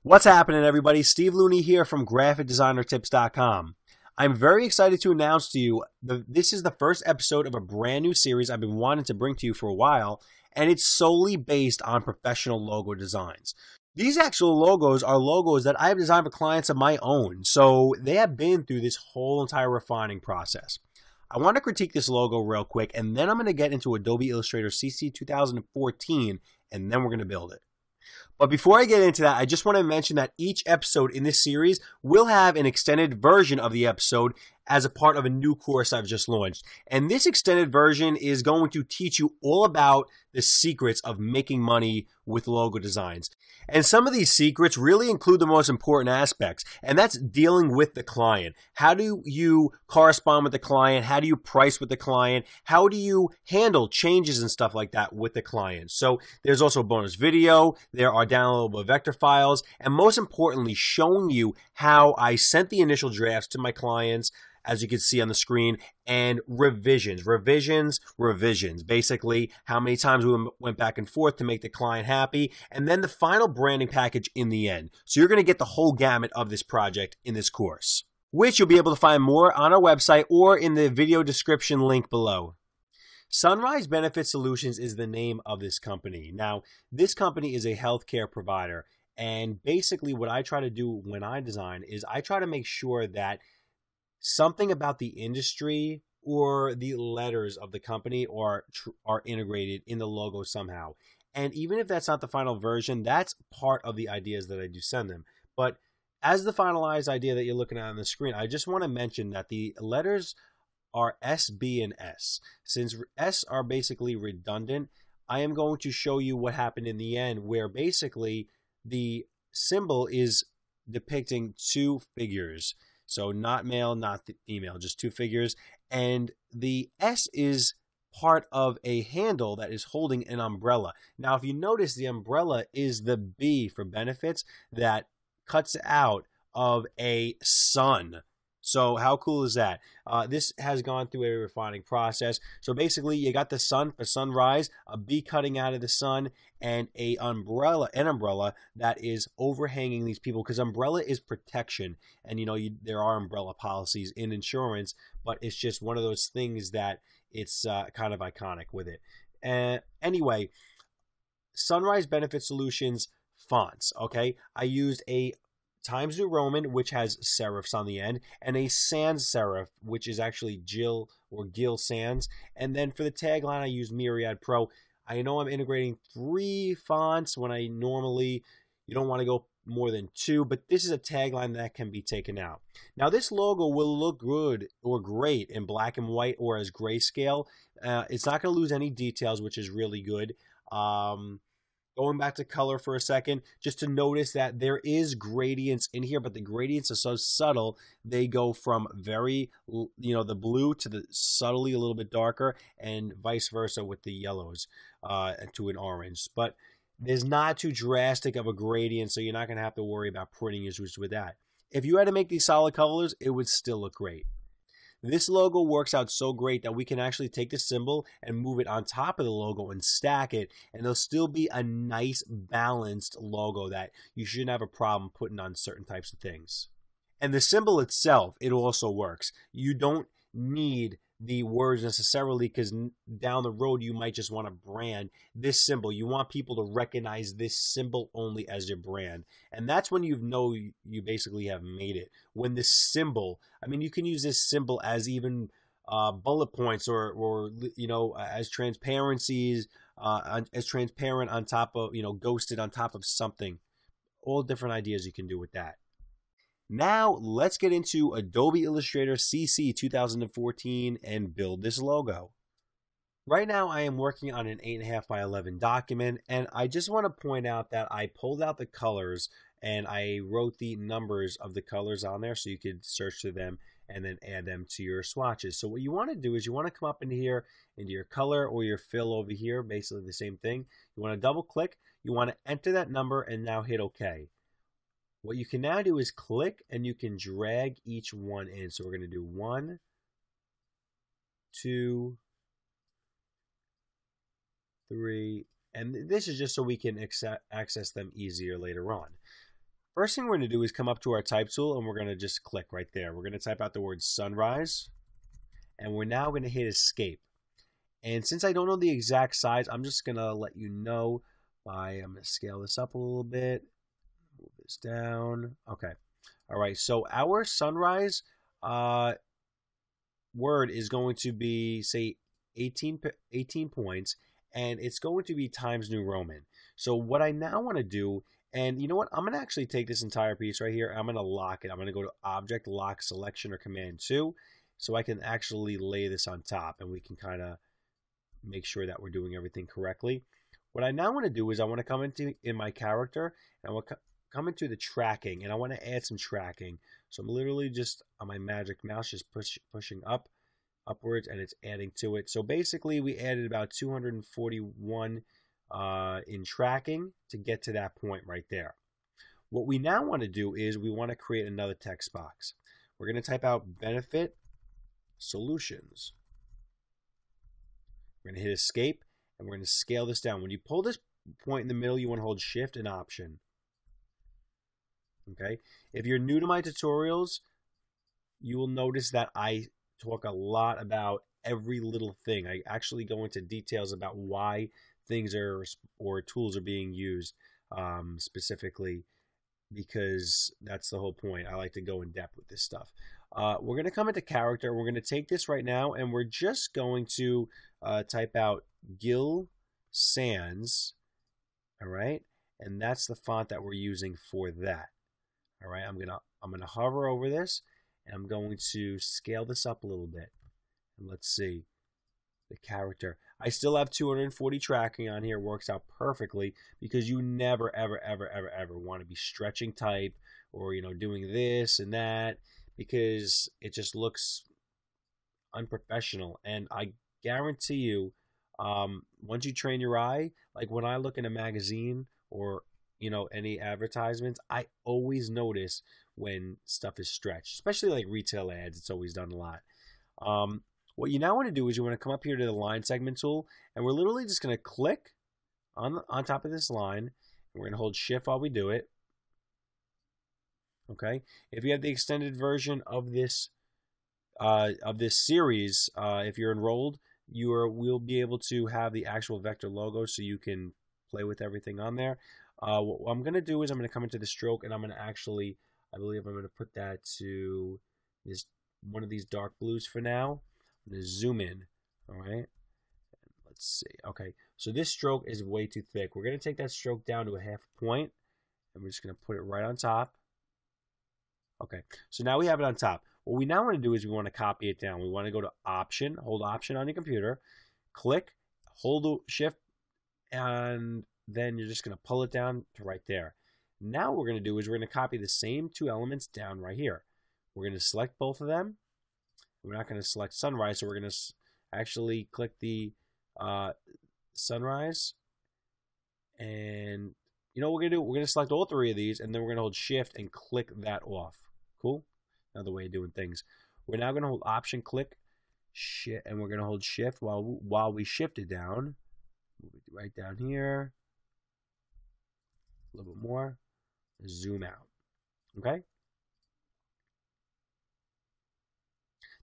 What's happening, everybody? Steve Looney here from GraphicDesignerTips.com. I'm very excited to announce to you this is the first episode of a brand new series I've been wanting to bring to you for a while, and it's solely based on professional logo designs. These actual logos are logos that I've designed for clients of my own, so they have been through this whole entire refining process. I want to critique this logo real quick, and then I'm going to get into Adobe Illustrator CC 2014, and then we're going to build it. But before I get into that, I just want to mention that each episode in this series will have an extended version of the episode as a part of a new course I've just launched. And this extended version is going to teach you all about the secrets of making money with logo designs. And some of these secrets really include the most important aspects, and that's dealing with the client. How do you correspond with the client? How do you price with the client? How do you handle changes and stuff like that with the client? So there's also a bonus video, there are downloadable vector files, and most importantly, showing you how I sent the initial drafts to my clients, as you can see on the screen, and revisions. Basically, how many times we went back and forth to make the client happy, and then the final branding package in the end. So you're going to get the whole gamut of this project in this course, which you'll be able to find more on our website or in the video description link below. Sunrise Benefit Solutions is the name of this company. Now, this company is a healthcare provider, and basically what I try to do when I design is I try to make sure that something about the industry or the letters of the company are integrated in the logo somehow. And even if that's not the final version, that's part of the ideas that I do send them. But as the finalized idea that you're looking at on the screen, I just want to mention that the letters are S, B, and S. Since S are basically redundant, I am going to show you what happened in the end, where basically the symbol is depicting two figures. So not male, not female, just two figures. And the S is part of a handle that is holding an umbrella. Now, if you notice, the umbrella is the B for benefits that cuts out of a sun. So how cool is that? This has gone through a refining process. So basically, you got the sun for sunrise, a bee cutting out of the sun, and an umbrella that is overhanging these people, because umbrella is protection. And you know, there are umbrella policies in insurance, but it's just one of those things that it's kind of iconic with it. Anyway, Sunrise Benefit Solutions fonts. Okay, I used a Times New Roman, which has serifs on the end, and a sans serif, which is actually Jill or Gil Sans. And then for the tagline, I use Myriad Pro. I know I'm integrating 3 fonts when I normally, you don't want to go more than 2, but this is a tagline that can be taken out. Now, this logo will look good or great in black and white or as grayscale. It's not going to lose any details, which is really good. Going back to color for a second, just to notice that there is gradients in here, but the gradients are so subtle, they go from very, the blue to the subtly a little bit darker, and vice versa with the yellows to an orange. But there's not too drastic of a gradient, so you're not going to have to worry about printing issues with that. If you had to make these solid colors, it would still look great. This logo works out so great that we can actually take the symbol and move it on top of the logo and stack it, and it'll still be a nice balanced logo that you shouldn't have a problem putting on certain types of things. And the symbol itself, it also works. You don't need the words necessarily, because down the road you might just want to brand this symbol. You want people to recognize this symbol only as your brand, and that's when you know you basically have made it. When this symbol, I mean, you can use this symbol as even bullet points or as transparencies, as transparent on top of, ghosted on top of something. All different ideas you can do with that. Now, let's get into Adobe Illustrator CC 2014 and build this logo. Right now, I am working on an 8.5 by 11 document, and I just want to point out that I pulled out the colors and I wrote the numbers of the colors on there so you could search through them and then add them to your swatches. So what you want to do is you want to come up into here, into your color or your fill over here, basically the same thing. You want to double click, you want to enter that number, and now hit OK. What you can now do is click and you can drag each one in. So we're going to do 1, 2, 3, and this is just so we can access them easier later on. First thing we're going to do is come up to our type tool and we're going to just click right there. We're going to type out the word sunrise and we're now going to hit escape. And since I don't know the exact size, I'm just going to let you know I'm going to scale this up a little bit, move this down. Okay. All right. So our sunrise word is going to be, say, 18 points, and it's going to be Times New Roman. So what I now want to do, and you know what, I'm going to actually take this entire piece right here, I'm going to lock it. I'm going to go to Object, Lock, Selection, or Command 2, so I can actually lay this on top, and we can kind of make sure that we're doing everything correctly. What I now want to do is I want to come in my character, and I want to come into the tracking, and I want to add some tracking. So I'm literally just on my magic mouse, just pushing upwards, and it's adding to it. So basically, we added about 241 in tracking to get to that point right there. What we now want to do is we want to create another text box. We're going to type out Benefit Solutions. We're going to hit Escape, and we're going to scale this down. When you pull this point in the middle, you want to hold Shift and Option. Okay. If you're new to my tutorials, you will notice that I talk a lot about every little thing. I actually go into details about why things or tools are being used specifically, because that's the whole point. I like to go in depth with this stuff. We're going to come into character. We're going to take this right now, and we're just going to type out Gil Sans. All right, and that's the font that we're using for that. All right, I'm gonna hover over this, and I'm going to scale this up a little bit. And let's see the character. I still have 240 tracking on here. Works out perfectly because you never, ever, ever, ever, ever want to be stretching type or doing this and that, because it just looks unprofessional. And I guarantee you, once you train your eye, like when I look in a magazine or any advertisements, I always notice when stuff is stretched, especially like retail ads. It's always done a lot. What you now want to do is you want to come up here to the line segment tool, and we're literally just going to click on top of this line, and we're going to hold Shift while we do it. Okay. If you have the extended version of this series, if you're enrolled, we'll be able to have the actual vector logo, so you can play with everything on there. What I'm going to do is I'm going to come into the stroke, and I'm going to actually, I believe I'm going to put that to one of these dark blues for now. I'm going to zoom in. All right. Let's see. Okay. So this stroke is way too thick. We're going to take that stroke down to a half point, and we're just going to put it right on top. Okay. So now we have it on top. What we now want to do is we want to copy it down. We want to go to Option, hold Option on your computer, click, hold Shift, and then you're just going to pull it down to right there. Now what we're going to do is we're going to copy the same two elements down right here. We're going to select both of them. We're not going to select sunrise, so we're going to actually click the sunrise. And you know what we're going to do? We're going to select all three of these, and then we're going to hold Shift and click that off. Cool? Another way of doing things. We're now going to hold Option, click, Shift, and we're going to hold Shift while we shift it down. Move it right down here. A little bit more. Zoom out. Okay?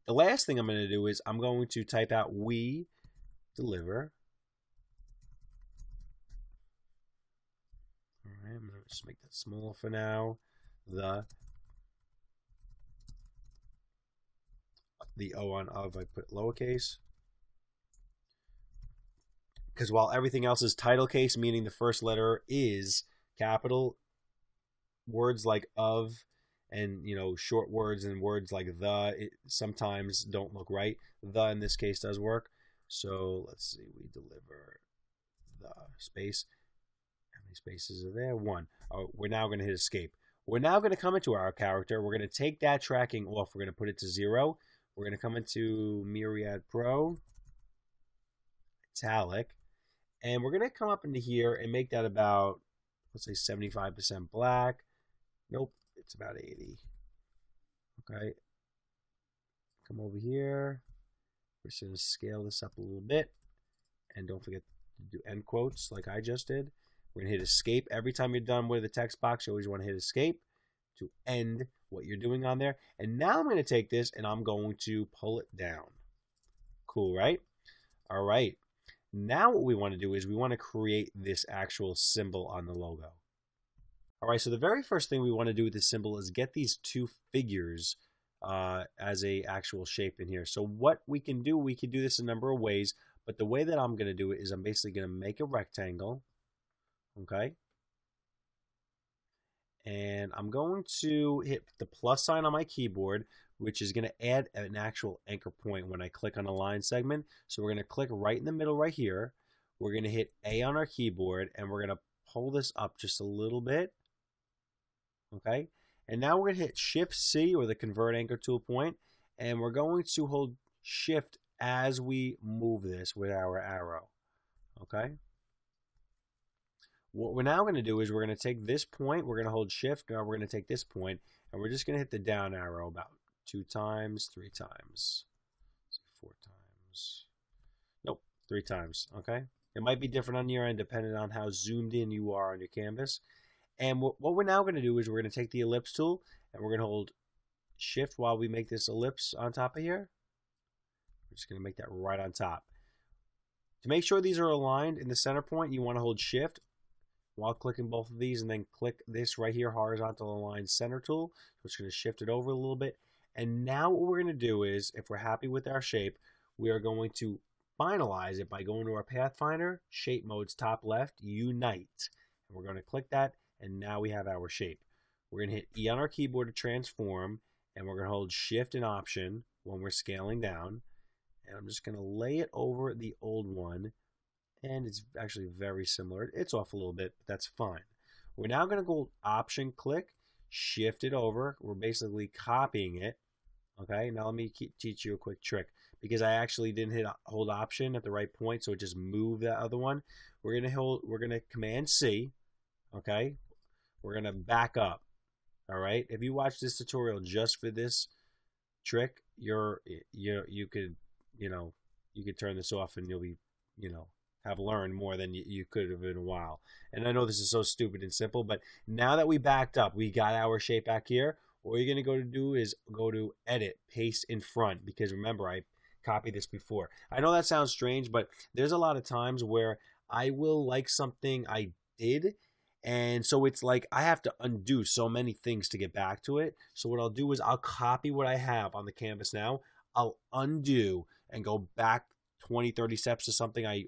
The last thing I'm going to do is I'm going to type out "we deliver." All right, I'm going to just make that small for now. The O on of I put lowercase, because while everything else is title case, meaning the first letter is capital, words like of and short words and words like sometimes don't look right. The in this case does work. So let's see, we deliver the space. How many spaces are there? One. Oh, we're now going to hit escape. We're now going to come into our character. We're going to take that tracking off. We're going to put it to 0. We're going to come into Myriad Pro, Italic, and we're going to come up into here and make that about, let's say, 75% black. Nope, it's about 80. Okay. Come over here. We're just going to scale this up a little bit. And don't forget to do end quotes like I just did. We're going to hit escape. Every time you're done with the text box, you always want to hit escape to end what you're doing on there. And now I'm going to take this and I'm going to pull it down. Cool, right? All right. Now what we want to do is we want to create this actual symbol on the logo. All right, so the very first thing we want to do with this symbol is get these two figures as a actual shape in here. So what we can do this a number of ways, but the way that I'm going to do it is I'm basically going to make a rectangle, okay? And I'm going to hit the plus sign on my keyboard, which is going to add an actual anchor point when I click on a line segment. So we're going to click right in the middle right here. We're going to hit A on our keyboard, and we're going to pull this up just a little bit. Okay, and now we're going to hit Shift C, or the Convert Anchor Tool point, and we're going to hold Shift as we move this with our arrow. Okay. What we're now going to do is we're going to take this point, we're going to hold Shift, now we're going to take this point, and we're just going to hit the down arrow about 2 times, 3 times, 4 times, nope, 3 times. Okay. It might be different on your end depending on how zoomed in you are on your canvas. And what we're now going to do is we're going to take the ellipse tool and we're going to hold Shift while we make this ellipse on top of here. We're just going to make that right on top. To make sure these are aligned in the center point, you want to hold Shift while clicking both of these and then click this right here, Horizontal Align Center tool. So it's going to shift it over a little bit. And now what we're going to do is, if we're happy with our shape, we are going to finalize it by going to our Pathfinder, Shape Modes, top left, Unite. And we're going to click that. And now we have our shape. We're going to hit E on our keyboard to transform, and we're going to hold Shift and Option when we're scaling down. And I'm just going to lay it over the old one, and it's actually very similar. It's off a little bit, but that's fine. We're now going to go Option click, shift it over. We're basically copying it. Okay, now let me teach you a quick trick, because I actually didn't hit hold Option at the right point, so it just moved that other one. We're going to Command C. Okay. We're going to back up, all right? If you watch this tutorial just for this trick, you could turn this off and you'll be, have learned more than you could have in a while. And I know this is so stupid and simple, but now that we backed up, we got our shape back here. What you're going to go to do is go to Edit, Paste in Front, because remember, I copied this before. I know that sounds strange, but there's a lot of times where I will like something I did, and so it's like I have to undo so many things to get back to it. So what I'll do is I'll copy what I have on the canvas now. I'll undo and go back 20, 30 steps to something I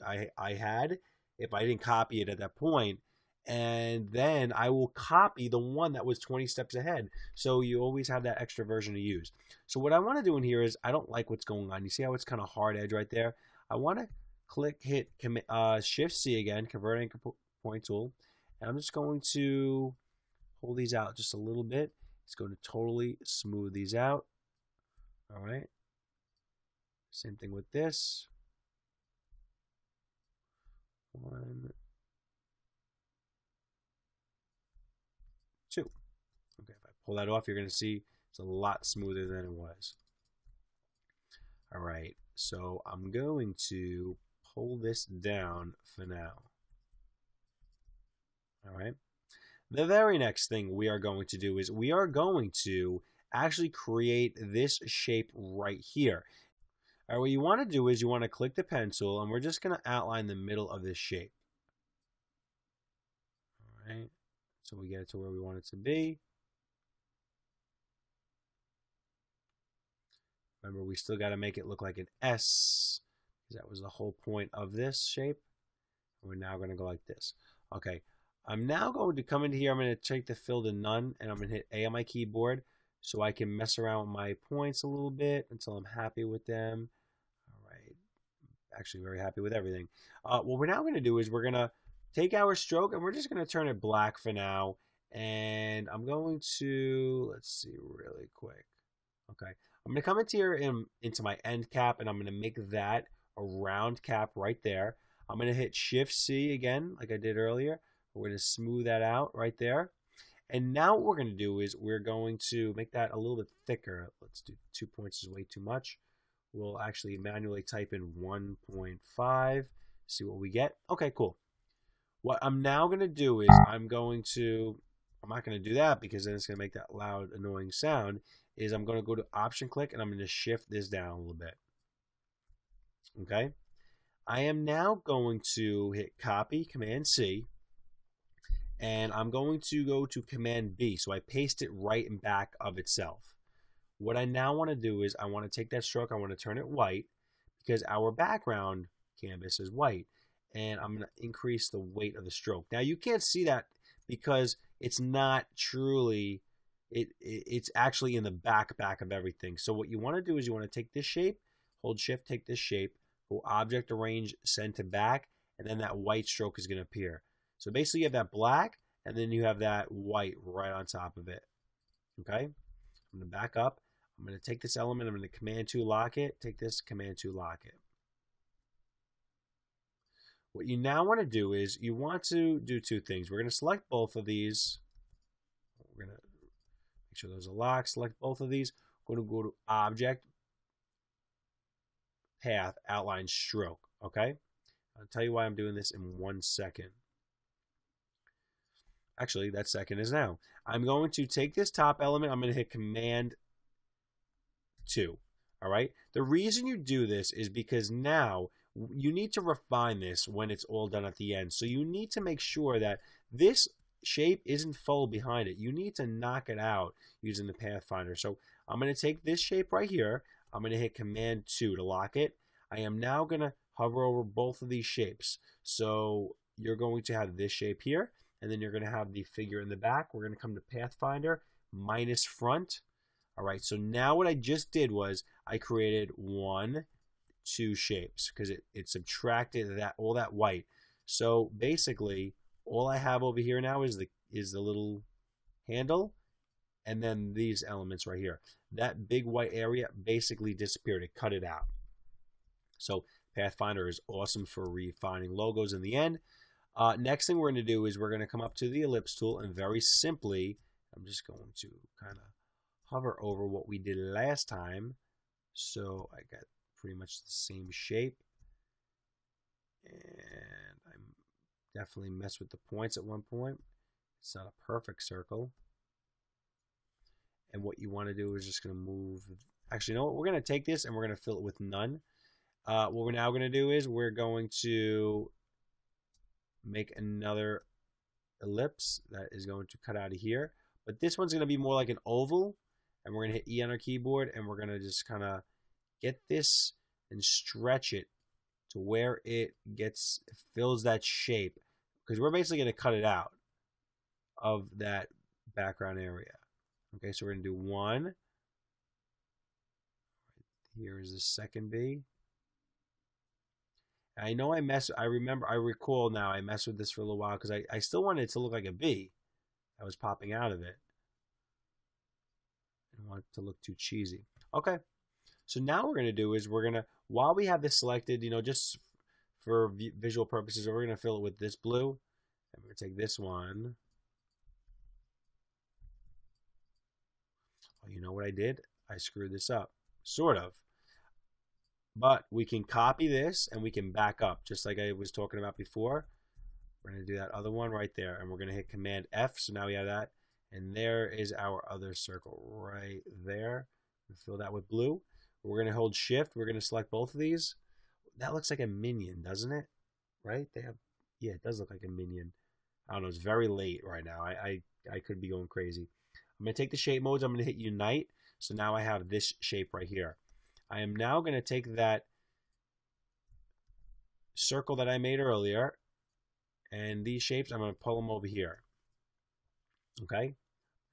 had if I didn't copy it at that point. And then I will copy the one that was 20 steps ahead. So you always have that extra version to use. So what I want to do in here is, I don't like what's going on. You see how it's kind of hard edge right there? I want to hit Shift C again, Convert Anchor Point Tool. And I'm just going to hold these out just a little bit. It's going to totally smooth these out. All right. Same thing with this. 1, 2. Okay, if I pull that off, you're going to see it's a lot smoother than it was. All right, so I'm going to pull this down for now. All right. The very next thing we are going to do is we are going to actually create this shape right here. All right, what you want to do is you want to click the pencil, and we're just going to outline the middle of this shape. All right, so we get it to where we want it to be. Remember, we still got to make it look like an S, because that was the whole point of this shape. We're now going to go like this. Okay, I'm now going to come into here. I'm going to take the fill to none, and I'm going to hit A on my keyboard so I can mess around with my points a little bit until I'm happy with them. All right, actually very happy with everything. What we're now going to do is we're going to take our stroke, and we're just going to turn it black for now. And I'm going to, let's see really quick. Okay, I'm going to come into here into my end cap, and I'm going to make that a round cap right there. I'm going to hit Shift C again, like I did earlier. We're going to smooth that out right there. And now what we're going to do is we're going to make that a little bit thicker. Let's do 2 points is way too much. We'll actually manually type in 1.5, see what we get. Okay, cool. What I'm now going to do is I'm not going to do that because then it's going to make that loud, annoying sound, is I'm going to go to option click and I'm going to shift this down a little bit. Okay. I am now going to hit copy, Command C, and I'm going to go to Command B. So I paste it right in back of itself. What I now want to do is I want to take that stroke, I want to turn it white because our background canvas is white. And I'm going to increase the weight of the stroke. Now you can't see that because it's not truly, it's actually in the back of everything. So what you want to do is you want to take this shape, hold shift, take this shape, go object, arrange, send to back, and then that white stroke is going to appear. So basically you have that black and then you have that white right on top of it. Okay, I'm going to back up. I'm going to take this element, I'm going to Command 2 lock it, take this, Command 2 lock it. What you now want to do is you want to do two things. We're going to select both of these. We're going to make sure those are locked. Select both of these. We're going to go to Object, Path, Outline, Stroke. Okay? I'll tell you why I'm doing this in 1 second. Actually, that second is now. I'm going to take this top element. I'm going to hit Command 2. All right? The reason you do this is because now you need to refine this when it's all done at the end. So you need to make sure that this shape isn't full behind it. You need to knock it out using the Pathfinder. So I'm going to take this shape right here. I'm going to hit Command 2 to lock it. I am now going to hover over both of these shapes. So you're going to have this shape here, and then you're going to have the figure in the back. We're going to come to Pathfinder, minus front. All right, so now what I just did was I created 1, 2 shapes because it subtracted all that white. So basically all I have over here now is the little handle and then these elements right here. That big white area basically disappeared. It cut it out. So Pathfinder is awesome for refining logos in the end. Next thing we're going to do is we're going to come up to the ellipse tool and very simply I'm just going to kind of hover over what we did last time. So I got pretty much the same shape, and I definitely messed with the points at one point. It's not a perfect circle, and what you want to do is just going to move. Actually, you know what? We're going to take this and we're going to fill it with none. What we're now going to do is we're going to make another ellipse that is going to cut out of here, but this one's going to be more like an oval, and we're going to hit E on our keyboard and we're going to just kind of get this and stretch it to where it fills that shape, because we're basically going to cut it out of that background area. Okay, so we're going to do 1. Here is the second B. I know I recall now I messed with this for a little while because I still wanted it to look like a B that was popping out of it. I don't want it to look too cheesy. Okay. So now what we're going to do is we're going to, while we have this selected, just for visual purposes, we're going to fill it with this blue. And we're going to take this one. Oh, you know what I did? I screwed this up. Sort of. But we can copy this and we can back up, just like I was talking about before. We're going to do that other one right there. And we're going to hit Command F. So now we have that. And there is our other circle right there. We fill that with blue. We're going to hold shift. We're going to select both of these. That looks like a minion, doesn't it? Right? Yeah, it does look like a minion. I don't know. It's very late right now. I could be going crazy. I'm going to take the shape modes. I'm going to hit unite. So now I have this shape right here. I am now going to take that circle that I made earlier, and these shapes, I'm going to pull them over here. Okay?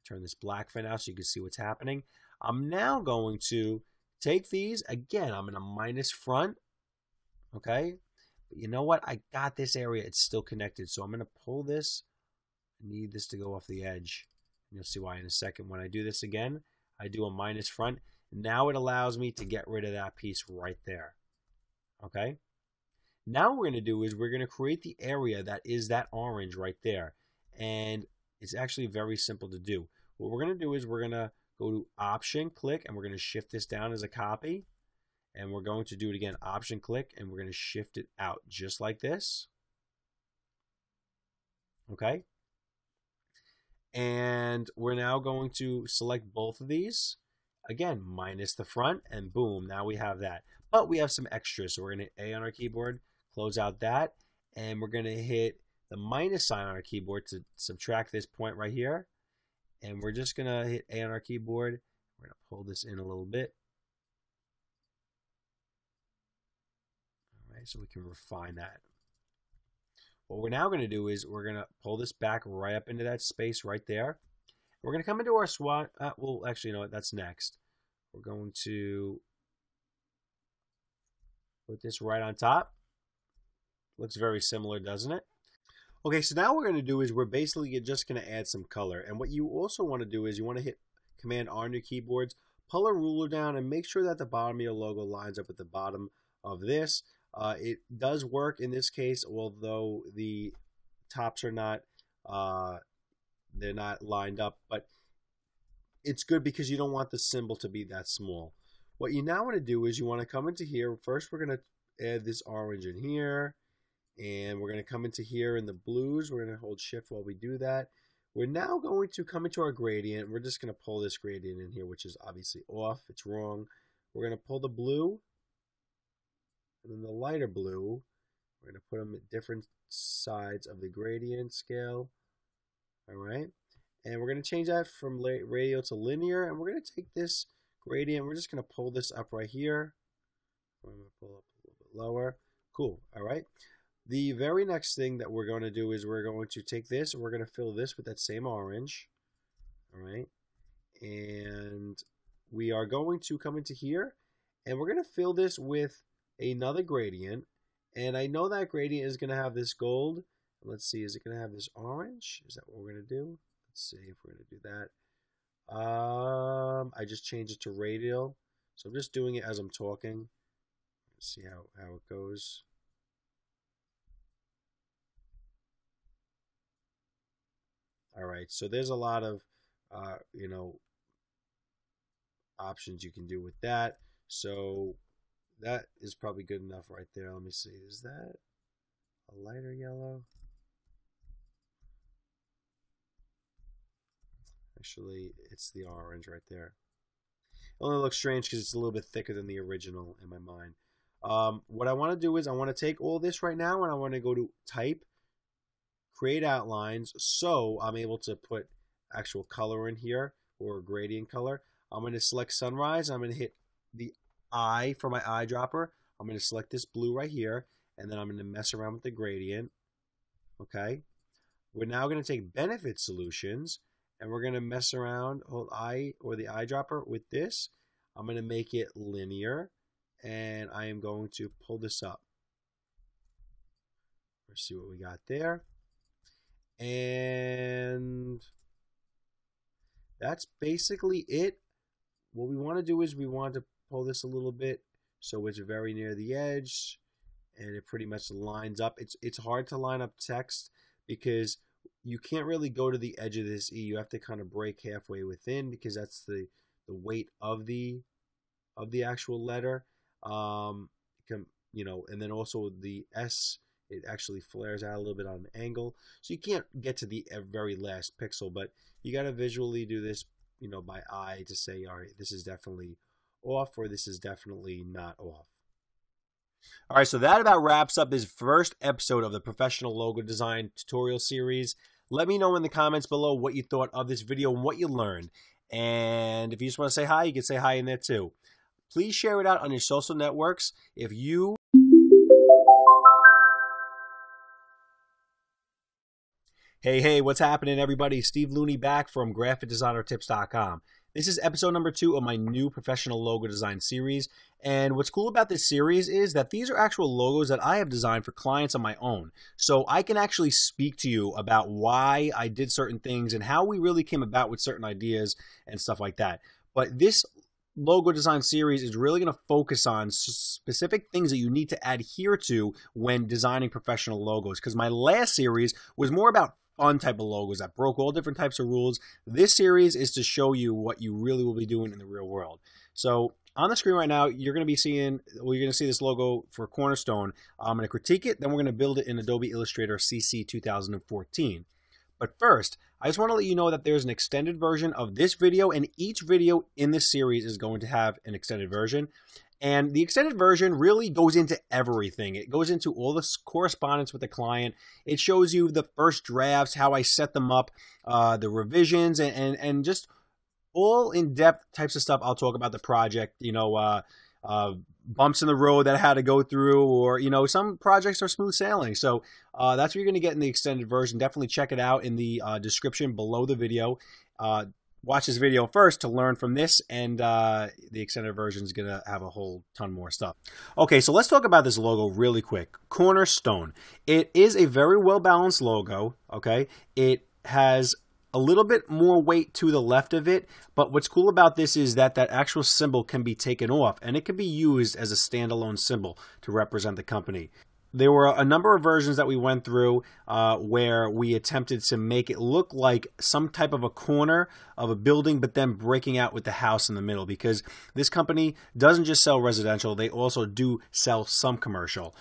Turn this black for now so you can see what's happening. I'm now going to take these. Again, I'm in a minus front. Okay? But you know what? I got this area. It's still connected. So I'm going to pull this. I need this to go off the edge. And you'll see why in a second. When I do this again, I do a minus front. Now it allows me to get rid of that piece right there. Okay? Now what we're going to do is we're going to create the area that is that orange right there. And it's actually very simple to do. What we're going to do is we're going to go to Option, click, and we're going to shift this down as a copy. And we're going to do it again, Option, click, and we're going to shift it out just like this. Okay. And we're now going to select both of these. Again, minus the front, and boom, now we have that. But we have some extras, so we're going to hit A on our keyboard, close out that, and we're going to hit the minus sign on our keyboard to subtract this point right here. And we're just going to hit A on our keyboard. We're going to pull this in a little bit. All right, so we can refine that. What we're now going to do is we're going to pull this back right up into that space right there. We're going to come into our swatch. Well, actually, you know what? That's next. We're going to put this right on top. Looks very similar, doesn't it? Okay, so now what we're going to do is we're basically just going to add some color. And what you also want to do is you want to hit Command R on your keyboards, pull a ruler down, and make sure that the bottom of your logo lines up with the bottom of this. It does work in this case, although the tops are not they're not lined up, but it's good because you don't want the symbol to be that small. What you now want to do is you want to come into here. First, we're going to add this orange in here, and we're going to come into here in the blues. We're going to hold shift while we do that. We're now going to come into our gradient. We're just going to pull this gradient in here, which is obviously off. It's wrong. We're going to pull the blue, and then the lighter blue. We're going to put them at different sides of the gradient scale. All right. And we're going to change that from radial to linear. And we're going to take this gradient. We're just going to pull this up right here. I'm going to pull up a little bit lower. Cool. All right. The very next thing that we're going to do is we're going to take this and we're going to fill this with that same orange. All right. And we are going to come into here and we're going to fill this with another gradient. And I know that gradient is going to have this gold. Let's see, is it going to have this orange? Is that what we're going to do? Let's see if we're going to do that. I just changed it to radial. So I'm just doing it as I'm talking. Let's see how it goes. All right, so there's a lot of, options you can do with that. So that is probably good enough right there. Let me see, is that a lighter yellow? Actually, it's the orange right there. It only looks strange because it's a little bit thicker than the original in my mind. What I want to do is I want to take all this right now and I want to go to Type, Create Outlines, so I'm able to put actual color in here or gradient color. I'm going to select Sunrise. I'm going to hit the eye for my eyedropper. I'm going to select this blue right here, and then I'm going to mess around with the gradient. Okay. We're now going to take Benefit Solutions. And we're going to mess around, hold eye or the eyedropper with this. I'm going to make it linear. And I am going to pull this up. Let's see what we got there. And that's basically it. What we want to do is we want to pull this a little bit so it's very near the edge. And it pretty much lines up. It's hard to line up text because you can't really go to the edge of this E. You have to kind of break halfway within because that's the weight of the actual letter. And then also the S, it actually flares out a little bit on an angle. So you can't get to the very last pixel, but you got to visually do this, by eye to say, all right, this is definitely off or this is definitely not off. All right, so that about wraps up this first episode of the Professional Logo Design Tutorial Series. Let me know in the comments below what you thought of this video and what you learned. And if you just want to say hi, you can say hi in there too. Please share it out on your social networks. If you Hey, what's happening, everybody? Steve Looney back from GraphicDesignerTips.com. This is episode number 2 of my new professional logo design series. And what's cool about this series is that these are actual logos that I have designed for clients on my own. So I can actually speak to you about why I did certain things and how we really came about with certain ideas and stuff like that. But this logo design series is really going to focus on specific things that you need to adhere to when designing professional logos. Because my last series was more about fun type of logos that broke all different types of rules. This series is to show you what you really will be doing in the real world. So on the screen right now, you're going to see this logo for Cornerstone. I'm going to critique it, then we're going to build it in Adobe Illustrator CC 2014. But first, I just want to let you know that there's an extended version of this video, and each video in this series is going to have an extended version. And the extended version really goes into everything. It goes into all the correspondence with the client. It shows you the first drafts, how I set them up, the revisions, and just all in-depth types of stuff. I'll talk about the project, bumps in the road that I had to go through, or, some projects are smooth sailing. So that's what you're going to get in the extended version. Definitely check it out in the description below the video. Watch this video first to learn from this, and the extended version is going to have a whole ton more stuff. Okay, so let's talk about this logo really quick. Cornerstone. It is a very well-balanced logo, okay? It has a little bit more weight to the left of it, but what's cool about this is that that actual symbol can be taken off, and it can be used as a standalone symbol to represent the company. There were a number of versions that we went through where we attempted to make it look like some type of a corner of a building, but then breaking out with the house in the middle, because this company doesn't just sell residential, they also do sell some commercial.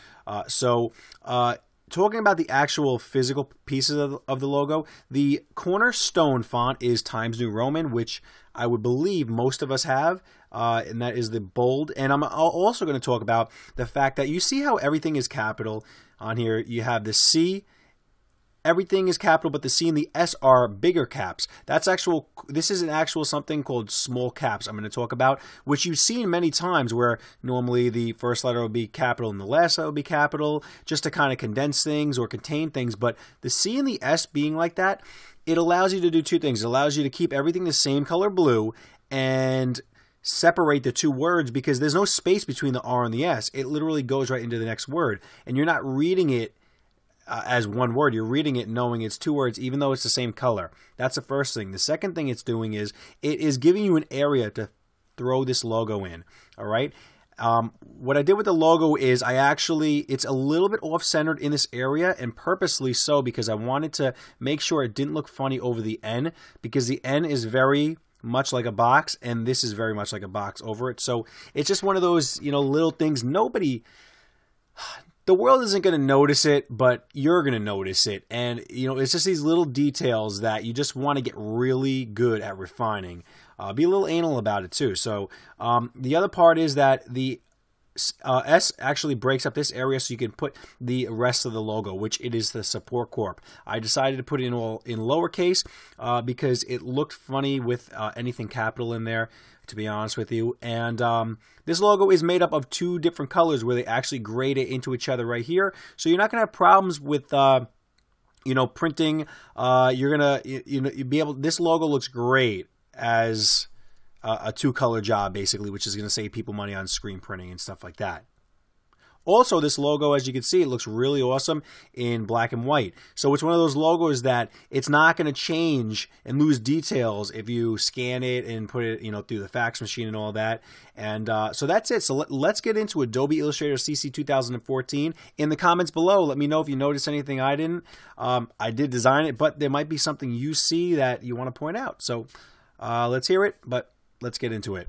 Talking about the actual physical pieces of the logo, the cornerstone font is Times New Roman, which I would believe most of us have, and that is the bold. And I'm also going to talk about the fact that you see how everything is capital on here. You have the C, everything is capital, but the C and the S are bigger caps. This is an actual something called small caps I'm going to talk about, which you've seen many times where normally the first letter would be capital and the last letter would be capital, just to kind of condense things or contain things. But the C and the S being like that, it allows you to do two things. It allows you to keep everything the same color blue and separate the two words, because there's no space between the R and the S. It literally goes right into the next word, and you're not reading it as one word. You're reading it knowing it's two words, even though it's the same color. That's the first thing. The second thing it's doing is it is giving you an area to throw this logo in. All right. What I did with the logo is it's a little bit off-centered in this area, and purposely so, because I wanted to make sure it didn't look funny over the N, because the N is very much like a box, and this is very much like a box over it. So it's just one of those, little things. The world isn't going to notice it, but you're going to notice it. And, it's just these little details that you just want to get really good at refining. Be a little anal about it too. So the other part is that the S actually breaks up this area so you can put the rest of the logo, which it is the support corp. I decided to put it in lowercase because it looked funny with anything capital in there, to be honest with you. And this logo is made up of two different colors where they actually grade it into each other right here. So you're not going to have problems with printing. You're going to be able, this logo looks great as a two-color job, basically, which is going to save people money on screen printing and stuff like that. Also, this logo, as you can see, it looks really awesome in black and white. So it's one of those logos that it's not going to change and lose details if you scan it and put it, through the fax machine and all that. And so that's it. So let's get into Adobe Illustrator CC 2014. In the comments below, let me know if you noticed anything I didn't. I did design it, but there might be something you see that you want to point out. So let's hear it, but let's get into it.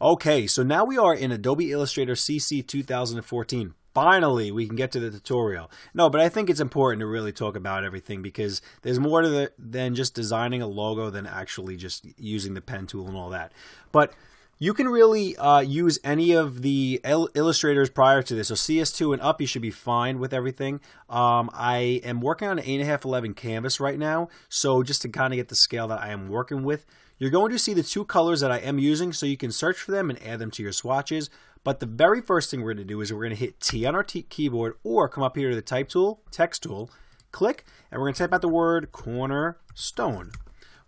Okay, so now we are in Adobe Illustrator CC 2014. Finally, we can get to the tutorial. No, but I think it's important to really talk about everything, because there's more to than just designing a logo than actually just using the pen tool and all that. But you can really use any of the illustrators prior to this. So CS2 and up, you should be fine with everything. I am working on an 8.5:11 canvas right now. So just to kind of get the scale that I am working with, you're going to see the two colors that I am using, so you can search for them and add them to your swatches. But the very first thing we're going to do is we're going to hit T on our keyboard, or come up here to the type tool, text tool, click, and we're going to type out the word cornerstone.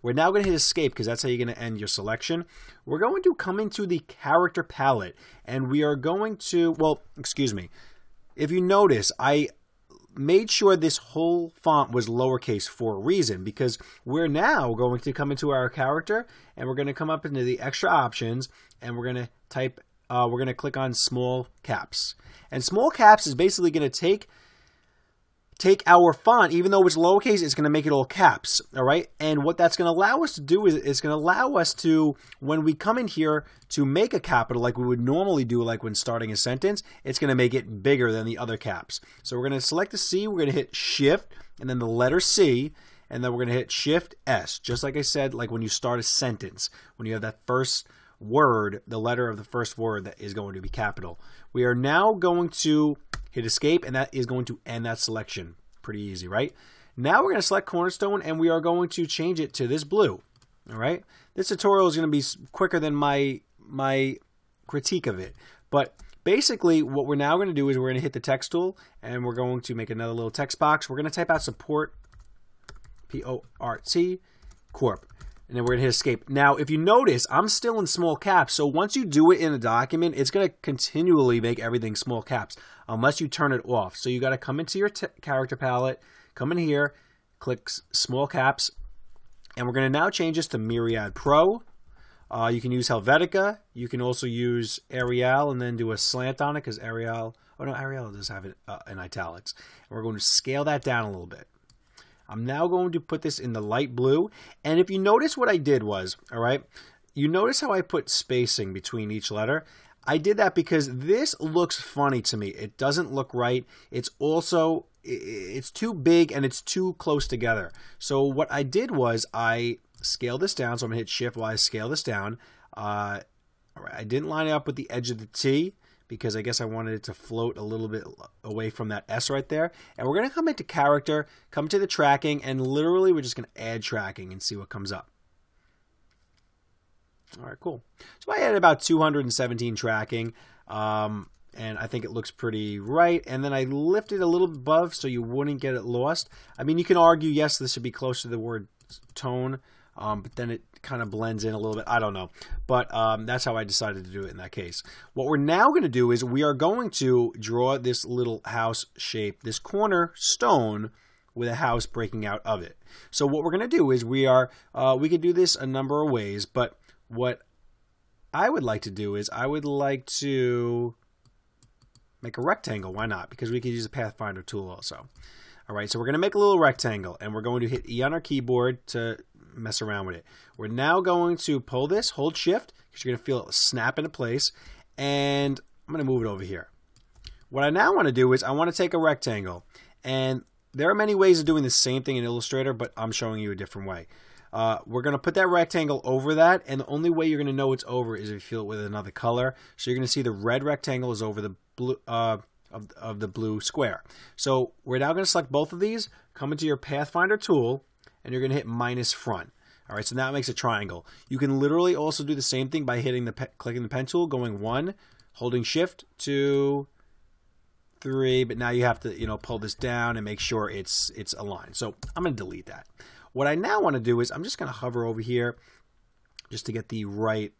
We're now going to hit escape, because that's how you're going to end your selection. We're going to come into the character palette, and we are going to, well, excuse me. If you notice, I made sure this whole font was lowercase for a reason, because we're now going to come into our character, and we're going to come up into the extra options, and we're going to type, we're going to click on small caps. And small caps is basically going to take our font, even though it's lowercase, it's going to make it all caps, all right? And what that's going to allow us to do is it's going to allow us to, when we come in here to make a capital like we would normally do, like when starting a sentence, it's going to make it bigger than the other caps. So we're going to select the C, we're going to hit Shift, and then the letter C, and then we're going to hit Shift S, just like I said, like when you start a sentence, when you have that first word, the letter of the first word that is going to be capital. We are now going to hit Escape, and that is going to end that selection. Pretty easy, right? Now we're going to select Cornerstone, and we are going to change it to this blue. All right? This tutorial is going to be quicker than my critique of it, but basically what we're now going to do is we're going to hit the text tool, and we're going to make another little text box. We're going to type out support, P-O-R-T, Corp. And then we're going to hit Escape. Now, if you notice, I'm still in small caps. So once you do it in a document, it's going to continually make everything small caps unless you turn it off. So you got to come into your character palette, come in here, click small caps, and we're going to now change this to Myriad Pro. You can use Helvetica. You can also use Arial and then do a slant on it because Arial does have it in italics. And we're going to scale that down a little bit. I'm now going to put this in the light blue. And if you notice what I did was, all right, you notice how I put spacing between each letter? I did that because this looks funny to me. It doesn't look right. It's also, it's too big and it's too close together. So what I did was I scaled this down. So I'm going to hit Shift while I scale this down. All right, I didn't line it up with the edge of the T, because I guess I wanted it to float a little bit away from that S right there. And we're going to come into character, come to the tracking, and literally we're just going to add tracking and see what comes up. All right, cool. So I added about 217 tracking, and I think it looks pretty right. And then I lifted a little bit above so you wouldn't get it lost. I mean, you can argue, yes, this should be closer to the word tone, but then it kind of blends in a little bit. I don't know. But that's how I decided to do it in that case. What we're now going to do is we are going to draw this little house shape, this corner stone with a house breaking out of it. So what we're going to do is we could do this a number of ways, but what I would like to do is I would like to make a rectangle. Why not? Because we could use a Pathfinder tool also. All right, so we're going to make a little rectangle, and we're going to hit E on our keyboard to mess around with it. We're now going to pull this, hold Shift, because you're going to feel it snap into place, and I'm going to move it over here. What I now want to do is I want to take a rectangle, and there are many ways of doing the same thing in Illustrator, but I'm showing you a different way. We're going to put that rectangle over that, and the only way you're going to know it's over is if you feel it with another color. So you're going to see the red rectangle is over the blue of the blue square. So we're now going to select both of these, come into your Pathfinder tool, and you're going to hit minus front. All right, so now it makes a triangle. You can literally also do the same thing by hitting clicking the pen tool, going 1, holding Shift, 2, 3, but now you have to, pull this down and make sure it's aligned. So I'm going to delete that. What I now want to do is I'm just going to hover over here just to get the right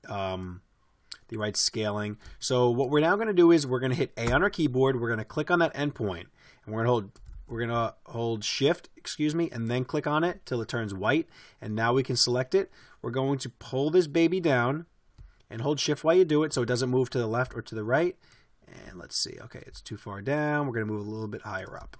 scaling. So what we're now going to do is we're going to hit A on our keyboard. We're going to click on that endpoint, and we're going to hold Shift, and then click on it till it turns white. And now we can select it. We're going to pull this baby down and hold Shift while you do it so it doesn't move to the left or to the right. And let's see. Okay, it's too far down. We're going to move a little bit higher up.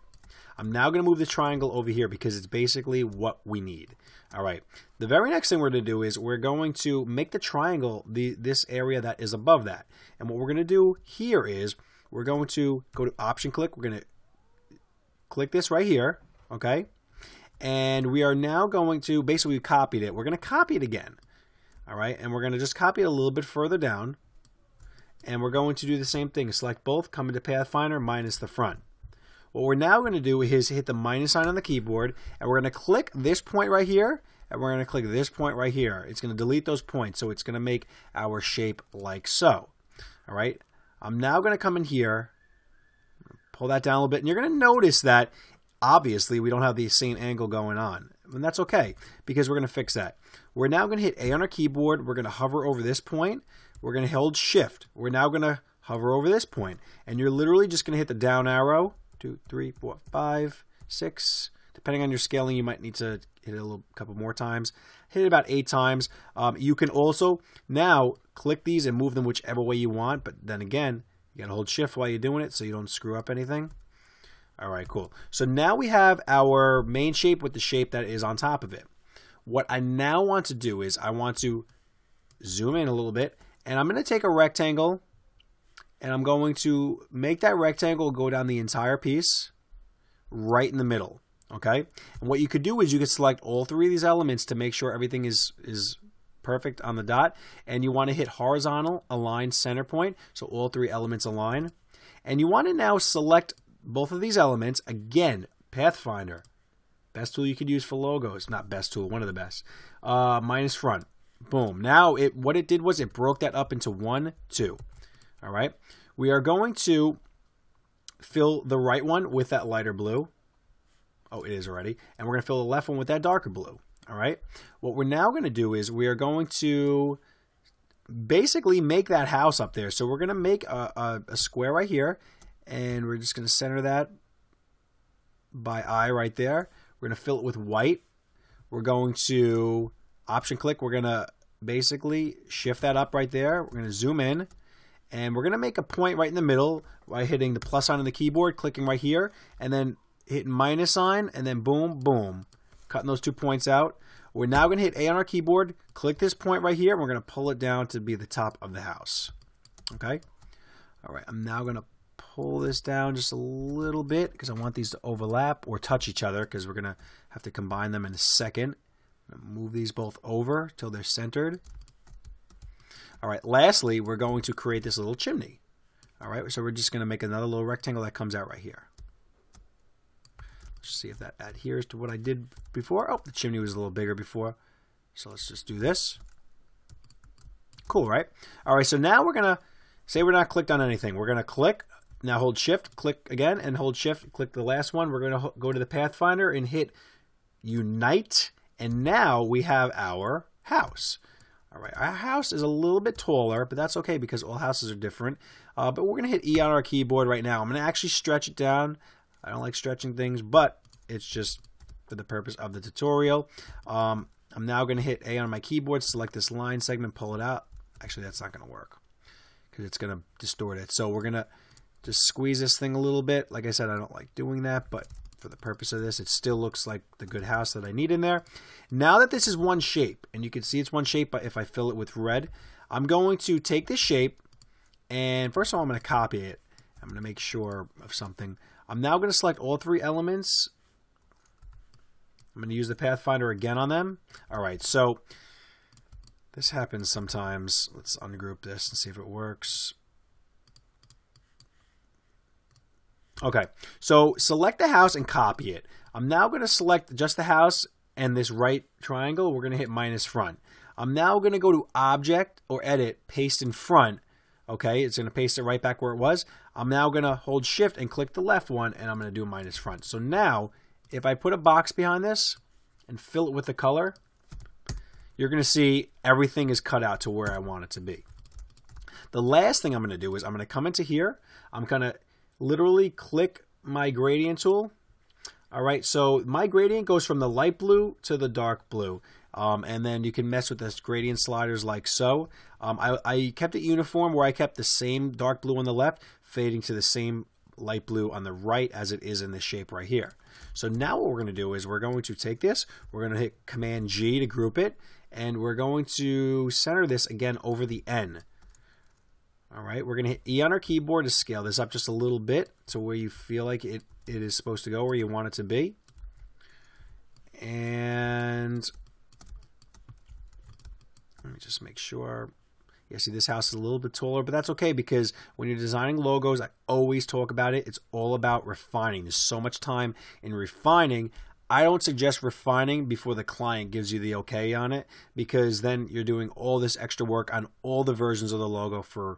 I'm now going to move the triangle over here because it's basically what we need. All right. The very next thing we're going to do is we're going to make the triangle this area that is above that. And what we're going to do here is we're going to go to Option Click. We're going to click this right here. Okay. And we are now going to, basically we copied it. We're going to copy it again. All right. And we're going to just copy it a little bit further down. And we're going to do the same thing. Select both, come into Pathfinder, minus the front. What we're now going to do is hit the minus sign on the keyboard, and we're going to click this point right here, and we're going to click this point right here. It's going to delete those points, so it's going to make our shape like so. All right. I'm now going to come in here, pull that down a little bit, and you're going to notice that obviously we don't have the same angle going on. And that's okay, because we're going to fix that. We're now going to hit A on our keyboard. We're going to hover over this point. We're going to hold Shift. We're now going to hover over this point, and you're literally just going to hit the down arrow. 2, 3, 4, 5, 6. Depending on your scaling, you might need to hit it a couple more times. Hit it about 8 times. You can also now click these and move them whichever way you want. But then again, you got to hold Shift while you're doing it so you don't screw up anything. All right, cool. So now we have our main shape with the shape that is on top of it. What I now want to do is I want to zoom in a little bit, and I'm going to take a rectangle, and I'm going to make that rectangle go down the entire piece right in the middle. Okay, and what you could do is you could select all three of these elements to make sure everything is perfect on the dot, and you want to hit horizontal align center point, so all three elements align. And you want to now select both of these elements. Again, Pathfinder, best tool you could use for logos. Not best tool, one of the best. Minus front. Boom. Now, what it did was it broke that up into 1, 2. All right. We are going to fill the right one with that lighter blue. Oh, it is already. And we're going to fill the left one with that darker blue. All right. What we're now going to do is we are going to basically make that house up there. So we're going to make a square right here, and we're just going to center that by eye right there. We're going to fill it with white. We're going to option click. We're going to basically shift that up right there. We're going to zoom in, and we're going to make a point right in the middle by hitting the plus sign on the keyboard, clicking right here, and then hitting minus sign, and then boom, boom, cutting those 2 points out. We're now going to hit A on our keyboard, click this point right here, and we're going to pull it down to be the top of the house. Okay? All right, I'm now going to pull this down just a little bit because I want these to overlap or touch each other, because we're going to have to combine them in a second. I'm going to move these both over till they're centered. All right, lastly, we're going to create this little chimney. All right, so we're just going to make another little rectangle that comes out right here. Let's see if that adheres to what I did before. Oh, the chimney was a little bigger before. So let's just do this. Cool, right? All right, so now we're going to say we're not clicked on anything. We're going to click, now hold shift, click again, and hold shift, click the last one. We're going to go to the Pathfinder and hit unite, and now we have our house. All right, our house is a little bit taller, but that's okay because all houses are different. But we're going to hit E on our keyboard right now. I'm going to actually stretch it down. I don't like stretching things, but it's just for the purpose of the tutorial. I'm now going to hit A on my keyboard, select this line segment, pull it out. Actually, that's not going to work because it's going to distort it. So we're going to just squeeze this thing a little bit. Like I said, I don't like doing that, but for the purpose of this, it still looks like the good house that I need in there. Now that this is one shape, and you can see it's one shape, but if I fill it with red, I'm going to take this shape, and first of all, I'm going to copy it. I'm going to make sure of something. I'm now going to select all three elements. I'm going to use the Pathfinder again on them. All right, so this happens sometimes. Let's ungroup this and see if it works. Okay, so select the house and copy it. I'm now going to select just the house and this right triangle. We're going to hit minus front. I'm now going to go to Object or Edit, Paste in Front. Okay, it's going to paste it right back where it was. I'm now going to hold Shift and click the left one, and I'm going to do minus front. So now, if I put a box behind this and fill it with the color, you're going to see everything is cut out to where I want it to be. The last thing I'm going to do is I'm going to come into here. I'm going to literally click my gradient tool. All right, so my gradient goes from the light blue to the dark blue. And then you can mess with this gradient sliders like so. I kept it uniform where I kept the same dark blue on the left fading to the same light blue on the right as it is in this shape right here. So now what we're going to do is we're going to take this, we're going to hit Command G to group it, and we're going to center this again over the N. All right, we're going to hit E on our keyboard to scale this up just a little bit to where you feel like it is supposed to go, where you want it to be. And let me just make sure. Yeah, see, this house is a little bit taller, but that's okay because when you're designing logos, I always talk about it. It's all about refining. There's so much time in refining. I don't suggest refining before the client gives you the okay on it, because then you're doing all this extra work on all the versions of the logo for,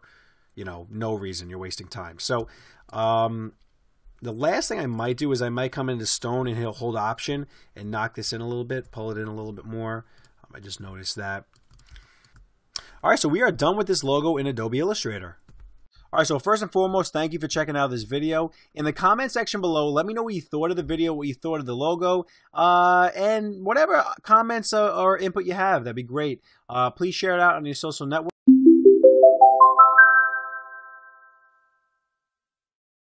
you know, no reason. You're wasting time. So the last thing I might do is I might come into stone and he'll hold option and knock this in a little bit, pull it in a little bit more. I just noticed that. All right, so we are done with this logo in Adobe Illustrator. All right, so first and foremost, thank you for checking out this video. In the comment section below, let me know what you thought of the video, what you thought of the logo, and whatever comments or input you have, that'd be great. Please share it out on your social network.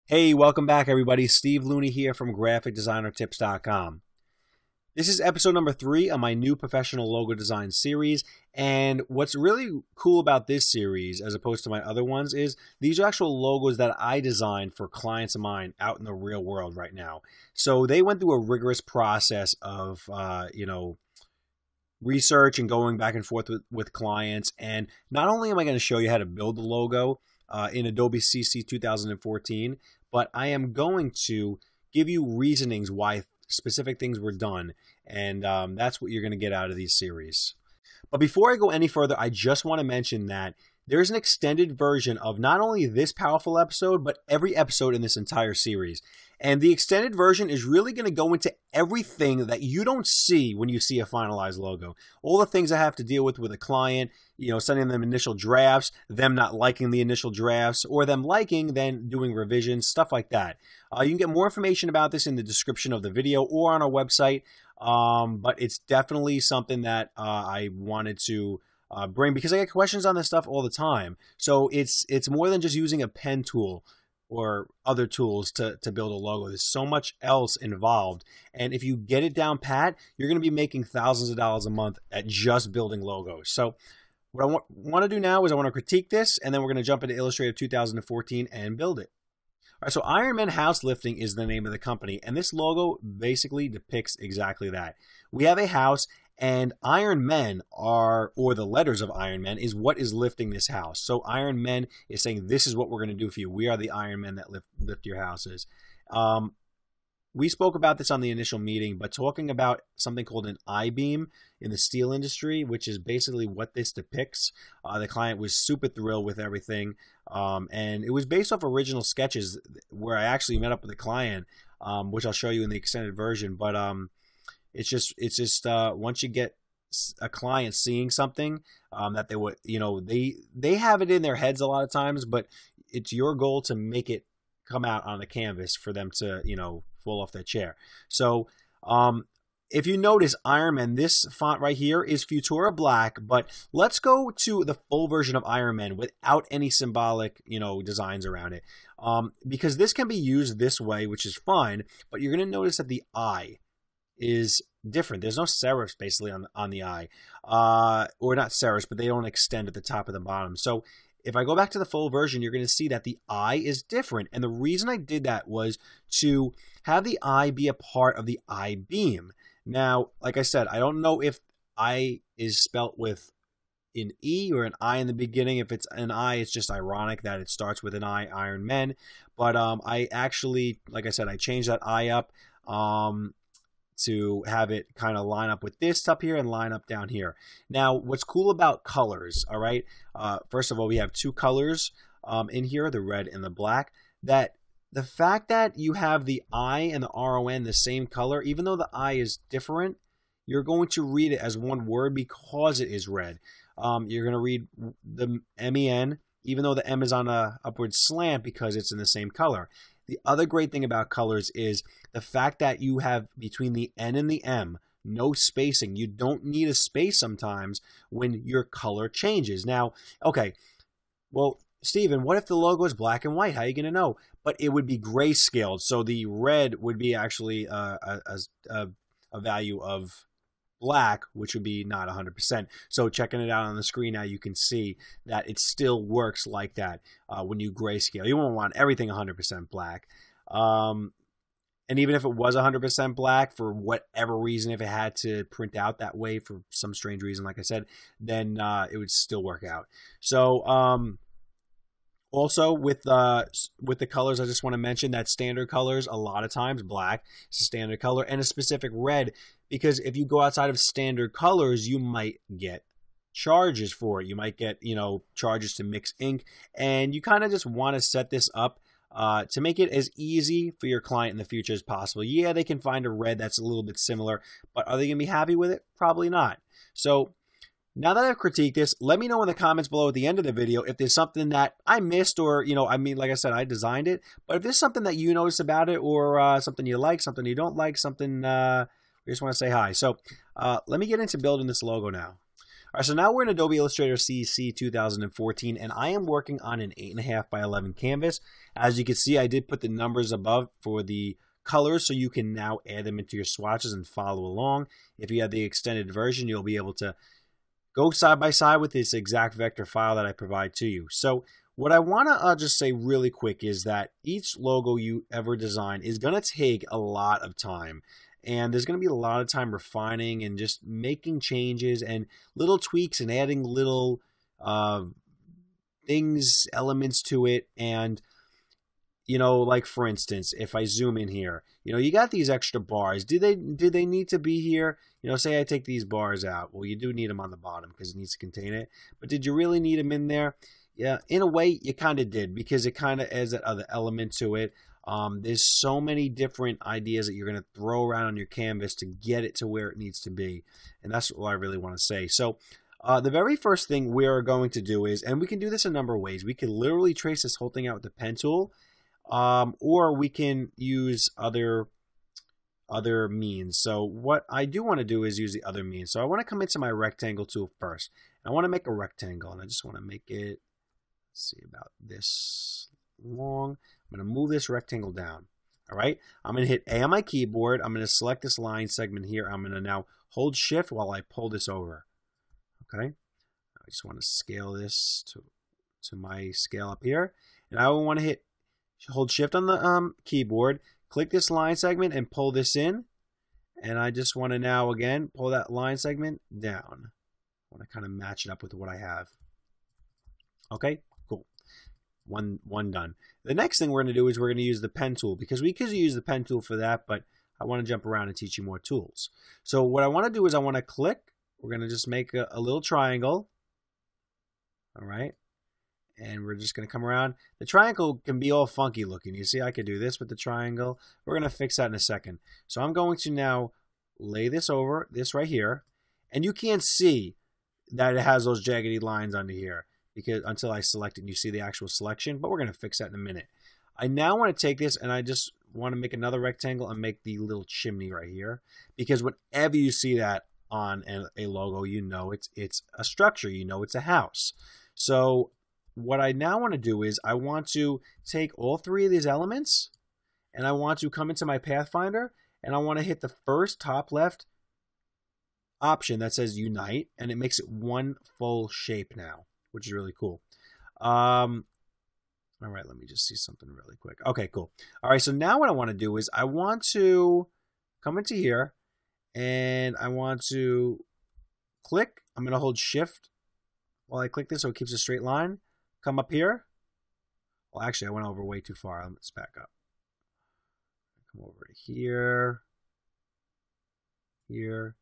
Hey, welcome back, everybody. Steve Looney here from GraphicDesignerTips.com. This is episode number 3 of my new professional logo design series, and what's really cool about this series as opposed to my other ones is these are actual logos that I designed for clients of mine out in the real world right now. So they went through a rigorous process of research and going back and forth with clients, and not only am I going to show you how to build the logo in Adobe CC 2014, but I am going to give you reasonings why specific things were done, and that's what you're going to get out of these series. But before I go any further, I just want to mention that there's an extended version of not only this powerful episode, but every episode in this entire series. And the extended version is really going to go into everything that you don't see when you see a finalized logo. All the things I have to deal with a client, sending them initial drafts, them not liking the initial drafts, or them liking, then doing revisions, stuff like that. You can get more information about this in the description of the video or on our website, but it's definitely something that I wanted to bring because I get questions on this stuff all the time. So it's more than just using a pen tool or other tools to build a logo. There's so much else involved. And if you get it down pat, you're going to be making thousands of dollars a month at just building logos. So what I want to do now is I want to critique this, and then we're going to jump into Illustrator 2014 and build it. All right, so Ironman House Lifting is the name of the company, and this logo basically depicts exactly that. We have a house, and Iron Men or the letters of Iron Men is what is lifting this house. So Iron Men is saying, this is what we're going to do for you. We are the Iron Men that lift your houses. We spoke about this on the initial meeting, but talking about something called an I-beam in the steel industry, which is basically what this depicts. The client was super thrilled with everything. And it was based off original sketches where I actually met up with the client, which I'll show you in the extended version. But it's just once you get a client seeing something that they would, they have it in their heads a lot of times, but it's your goal to make it come out on the canvas for them to, fall off their chair. So if you notice Iron Man, this font right here is Futura Black, but let's go to the full version of Iron Man without any symbolic, designs around it. Because this can be used this way, which is fine, but you're going to notice that the I is different. There's no serifs basically on the eye, or not serifs, but they don't extend at the top and the bottom. So if I go back to the full version, you're going to see that the eye is different. And the reason I did that was to have the eye be a part of the I-beam. Now, like I said, I don't know if I is spelt with an E or an I in the beginning. If it's an I, it's just ironic that it starts with an I, Iron Men. But I actually, like I said, I changed that I up to have it kind of line up with this up here and line up down here. Now, what's cool about colors, all right? First of all, we have 2 colors in here, the red and the black. That the fact that you have the I and the RON the same color, even though the I is different, you're going to read it as one word because it is red. You're going to read the MEN, even though the M is on a upward slant because it's in the same color. The other great thing about colors is the fact that you have between the N and the M, no spacing. You don't need a space sometimes when your color changes. Now, okay, well, Steven, what if the logo is black and white? How are you going to know? But it would be grayscaled. So the red would be actually a value of black, which would be not 100%. So checking it out on the screen now, you can see that it still works like that when you grayscale. You won't want everything 100% black. And even if it was 100% black, for whatever reason, if it had to print out that way for some strange reason, like I said, then it would still work out. So also with the colors, I just want to mention that standard colors, a lot of times black is a standard color, and a specific red, because if you go outside of standard colors, you might get charges for it. You might get, charges to mix ink, and you kind of just want to set this up to make it as easy for your client in the future as possible. Yeah, they can find a red that's a little bit similar, but are they going to be happy with it? Probably not. So now that I've critiqued this, let me know in the comments below at the end of the video if there's something that I missed, or, like I said, I designed it, but if there's something that you notice about it, or something you like, something you don't like, something we just want to say hi. So let me get into building this logo now. All right, so now we're in Adobe Illustrator CC 2014, and I am working on an 8.5 by 11 canvas. As you can see, I did put the numbers above for the colors so you can now add them into your swatches and follow along. If you have the extended version, you'll be able to go side by side with this exact vector file that I provide to you. So what I want to just say really quick is that each logo you ever design is going to take a lot of time. And there's going to be a lot of time refining and just making changes and little tweaks and adding little things, elements to it. And, you know, like for instance, if I zoom in here, you know, you got these extra bars. Did they need to be here? You know, say I take these bars out. Well, you do need them on the bottom because it needs to contain it. But did you really need them in there? Yeah, in a way, you kind of did, because it kind of adds that other element to it. There's so many different ideas that you're going to throw around on your canvas to get it to where it needs to be. And that's what I really want to say. So the very first thing we're going to do is, and we can do this a number of ways. We can literally trace this whole thing out with the pen tool, or we can use other means. So what I do want to do is use the other means. So I want to come into my rectangle tool first. I want to make a rectangle, and I just want to make it, let's see, about this long. I'm going to move this rectangle down. All right. I'm going to hit A on my keyboard. I'm going to select this line segment here. I'm going to now hold Shift while I pull this over. Okay. I just want to scale this to my scale up here. And I want to hold Shift on the keyboard, click this line segment and pull this in. And I just want to now, again, pull that line segment down. I want to kind of match it up with what I have. Okay. One done. The next thing we're going to do is we're going to use the pen tool, because we could use the pen tool for that, but I want to jump around and teach you more tools. So what I want to do is I want to click. We're going to just make a little triangle. All right. And we're just going to come around. The triangle can be all funky looking. You see, I could do this with the triangle. We're going to fix that in a second. So I'm going to now lay this over this right here. And you can't see that it has those jaggedy lines under here, because until I select it and you see the actual selection, but we're going to fix that in a minute. I now want to take this and I just want to make another rectangle and make the little chimney right here, because whenever you see that on a logo, you know it's a structure, you know it's a house. So what I now want to do is I want to take all three of these elements and I want to come into my Pathfinder and I want to hit the first top left option that says Unite, and it makes it one full shape now, which is really cool. All right, let me just see something really quick. Okay, cool. All right, so now what I want to do is I want to come into here and I want to click. I'm going to hold Shift while I click this so it keeps a straight line. Come up here. Well, actually, I went over way too far. Let's back up. Come over to here, here.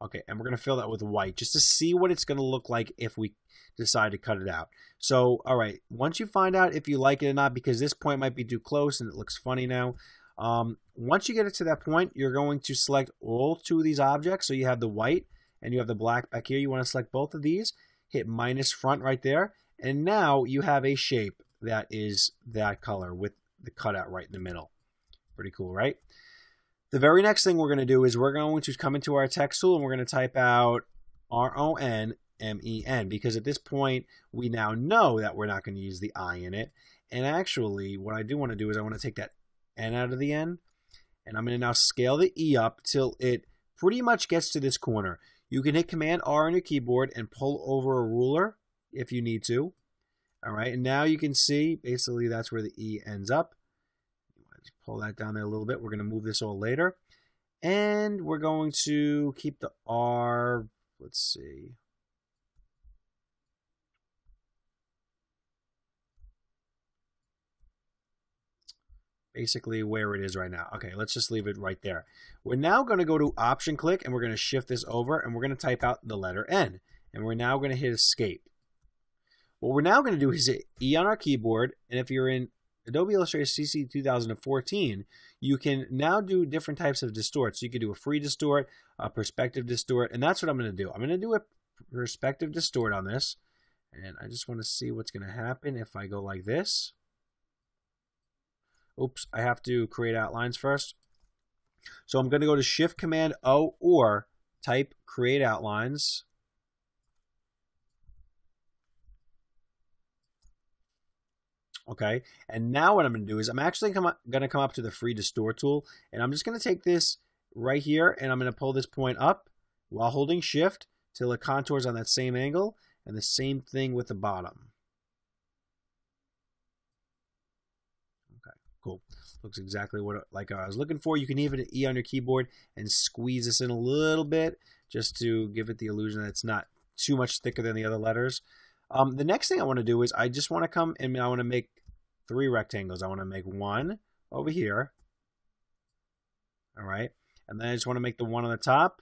Okay, and we're going to fill that with white just to see what it's going to look like if we decide to cut it out. So, all right, once you find out if you like it or not, because this point might be too close and it looks funny now, once you get it to that point, you're going to select all two of these objects. So you have the white and you have the black back here. You want to select both of these, hit minus front right there, and now you have a shape that is that color with the cutout right in the middle. Pretty cool, right? The very next thing we're going to do is we're going to come into our text tool and we're going to type out RONMEN, because at this point we now know that we're not going to use the I in it. And actually what I do want to do is I want to take that N out of the N, and I'm going to now scale the E up till it pretty much gets to this corner. You can hit Command R on your keyboard and pull over a ruler if you need to. All right, and now you can see basically that's where the E ends up. Pull that down there a little bit. We're going to move this all later. And we're going to keep the R, let's see. Basically where it is right now. Okay, let's just leave it right there. We're now going to go to Option click and we're going to shift this over and we're going to type out the letter N. And we're now going to hit Escape. What we're now going to do is hit E on our keyboard, and if you're in Adobe Illustrator CC 2014, you can now do different types of distort. So you can do a free distort, a perspective distort, and that's what I'm going to do. I'm going to do a perspective distort on this, and I just want to see what's going to happen if I go like this. Oops, I have to create outlines first. So I'm going to go to Shift Command O or type Create Outlines. Okay, and now what I'm going to do is I'm actually going to come up to the free distort tool, and I'm just going to take this right here, and I'm going to pull this point up while holding shift till it contours on that same angle, and the same thing with the bottom. Okay, cool. Looks exactly like I was looking for. You can even hit E on your keyboard and squeeze this in a little bit just to give it the illusion that it's not too much thicker than the other letters. The next thing I want to do is I just want to come and I want to make 3 rectangles. I want to make one over here. All right. And then I just want to make the one on the top.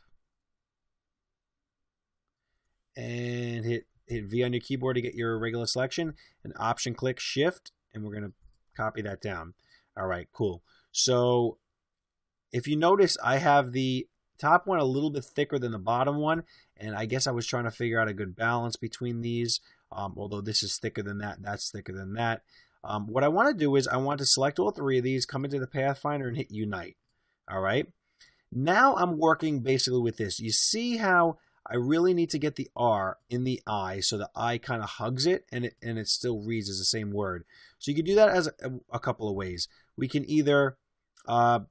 And hit V on your keyboard to get your regular selection. And option click shift. And we're going to copy that down. All right, cool. So if you notice, I have the top one a little bit thicker than the bottom one. And I guess I was trying to figure out a good balance between these. Although this is thicker than that, that's thicker than that. What I want to do is I want to select all 3 of these, come into the Pathfinder and hit Unite. All right. Now I'm working basically with this. You see how I really need to get the R in the I so the I kind of hugs it and it still reads as the same word. So you can do that as a couple of ways. We can either, what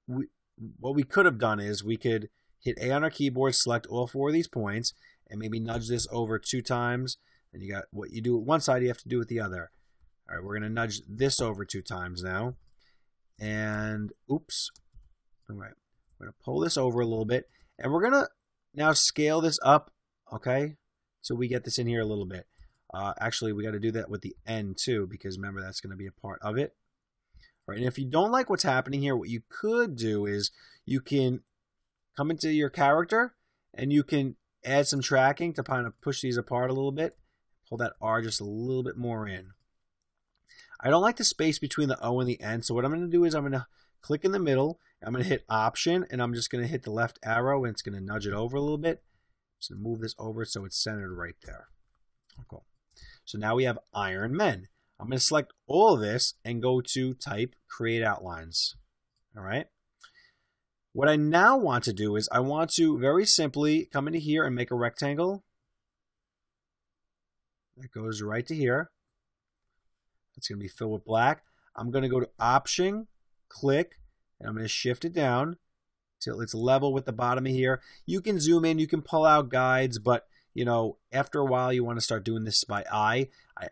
we could have done is we could hit A on our keyboard, select all 4 of these points, and maybe nudge this over 2 times. And you got what you do with one side, you have to do with the other. All right, we're going to nudge this over 2 times now. And oops. All right, we're going to pull this over a little bit. And we're going to now scale this up, okay? So we get this in here a little bit. Actually, we got to do that with the end too, because remember, that's going to be a part of it. All right, and if you don't like what's happening here, what you could do is you can come into your character and you can add some tracking to kind of push these apart a little bit. Pull that R just a little bit more in. I don't like the space between the O and the N, so what I'm going to do is I'm going to click in the middle. I'm going to hit Option, and I'm just going to hit the left arrow, and it's going to nudge it over a little bit. Just going to move this over so it's centered right there. Okay. So now we have Iron Men. I'm going to select all of this and go to Type, Create Outlines. All right. What I now want to do is I want to very simply come into here and make a rectangle. That goes right to here. It's going to be filled with black. I'm going to go to Option, click, and I'm going to shift it down till it's level with the bottom of here. You can zoom in, you can pull out guides, but you know, after a while you want to start doing this by eye.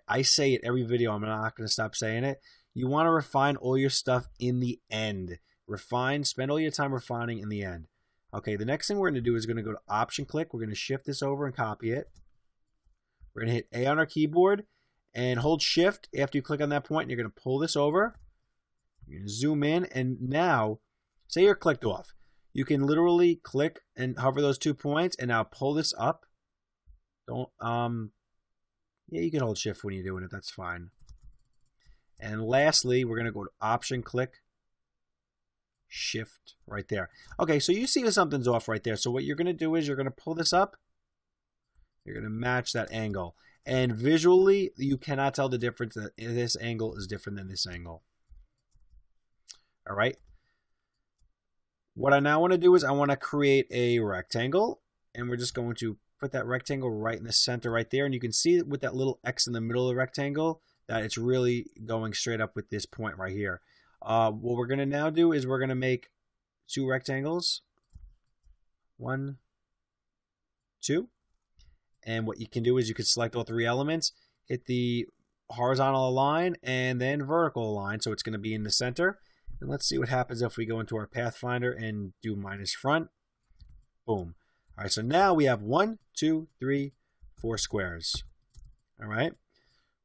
I say it every video, I'm not going to stop saying it. You want to refine all your stuff in the end. Spend all your time refining in the end. Okay, the next thing we're going to do is going to go to Option, click. We're going to shift this over and copy it. We're going to hit A on our keyboard and hold shift after you click on that point. And you're going to pull this over. You're going to zoom in, and now, say you're clicked off. You can literally click and hover those 2 points, and now pull this up. Don't, yeah, you can hold shift when you're doing it. That's fine. And lastly, we're going to go to Option, click, shift right there. Okay, so you see that something's off right there. So what you're going to do is you're going to pull this up. You're going to match that angle. And visually, you cannot tell the difference that this angle is different than this angle. All right. What I now want to do is I want to create a rectangle. And we're just going to put that rectangle right in the center right there. And you can see with that little X in the middle of the rectangle that it's really going straight up with this point right here. What we're going to now do is we're going to make 2 rectangles. 1, 2. And what you can do is you can select all 3 elements, hit the horizontal align, and then vertical align. So it's going to be in the center. And let's see what happens if we go into our Pathfinder and do minus front. Boom. All right, so now we have 1, 2, 3, 4 squares. All right.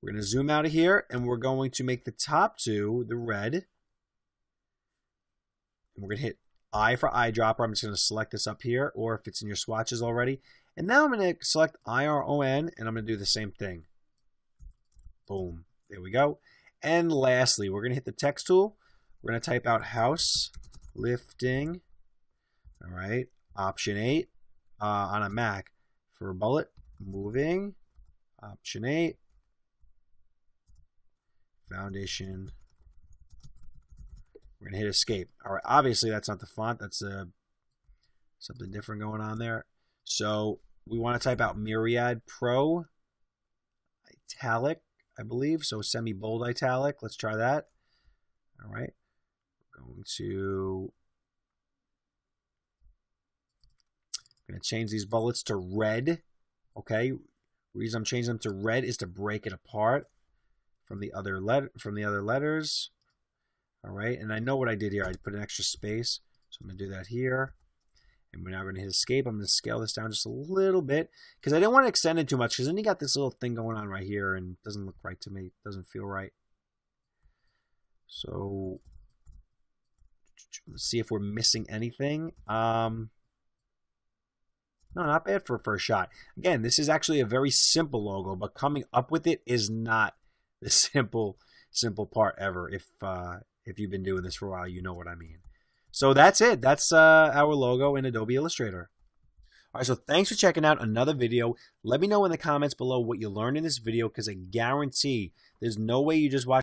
We're going to zoom out of here, and we're going to make the top 2 the red. And we're going to hit I for eyedropper. I'm just going to select this up here, or if it's in your swatches already. And now I'm going to select IRON, and I'm going to do the same thing. Boom. There we go. And lastly, we're going to hit the text tool. We're going to type out house lifting. All right. Option 8 on a Mac for a bullet. Moving. Option 8. Foundation. We're going to hit escape. All right. Obviously, that's not the font. That's something different going on there. So we want to type out Myriad Pro. Italic. I believe. So semi-bold italic. Let's try that. All right. I'm going to change these bullets to red. Okay. Reason I'm changing them to red is to break it apart from the other letters. All right. And I know what I did here. I put an extra space. So I'm going to do that here. And we're now going to hit escape. I'm going to scale this down just a little bit because I didn't want to extend it too much because then you got this little thing going on right here and it doesn't look right to me. It doesn't feel right. So let's see if we're missing anything. No, not bad for a first shot. Again, this is actually a very simple logo, but coming up with it is not the simple part ever. If you've been doing this for a while, you know what I mean. So that's it. That's our logo in Adobe Illustrator. All right, so thanks for checking out another video. Let me know in the comments below what you learned in this video because I guarantee there's no way you just watch